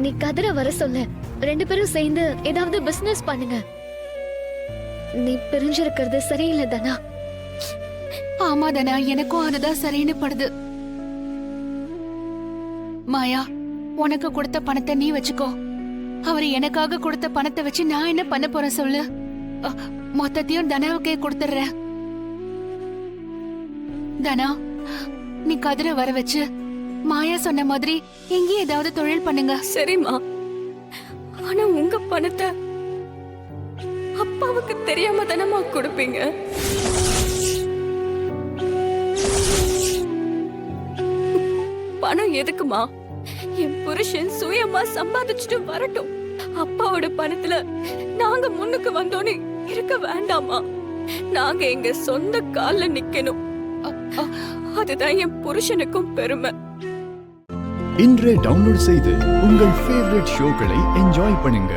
நீ கதிர வர சொல்லு, 2 பேரும் சேர்ந்து ஏதாவது பிசினஸ் பண்ணுங்க. நீ பிரிஞ்சிருக்கிறது சரியில்லை தனா. ஆமா தனா, எனக்கும் அதுதான் சரின்னு படுது. மாயா, உனக்கு கொடுத்த பணத்தை நீ வச்சுக்கோ. அவரு எனக்காக கொடுத்த பணத்தை வச்சு நான் என்ன பண்ண போறேன் சொல்லு. மொத்தத்தையும் தனாவுக்கே கொடுத்துறேன். தனா, நீ கதிர வர வச்சு மாயா சொன்ன மாதிரி எங்கேயும் ஏதாவது தொழில் பண்ணுங்க. சரிம்மா, ஆனா உங்க பணத்தை அப்பாவுக்கு தெரியாம தானம்மா கொடுப்பீங்க? பணம் எதுக்குமா? என் புருஷன் சுயமா சம்பாதிச்சுட்டு வரட்டும். அப்பாவோட பணத்துல நாங்க முன்னுக்கு வந்தோன்னு இருக்க வேண்டாமா? நாங்க எங்க சொந்த கால்ல நிக்கணும். அதுதான் என் புருஷனுக்கும் பெருமை. இன்றே டவுன்லோட் செய்து உங்கள் ஃபேவரட் ஷோக்களை என்ஜாய் பண்ணுங்க.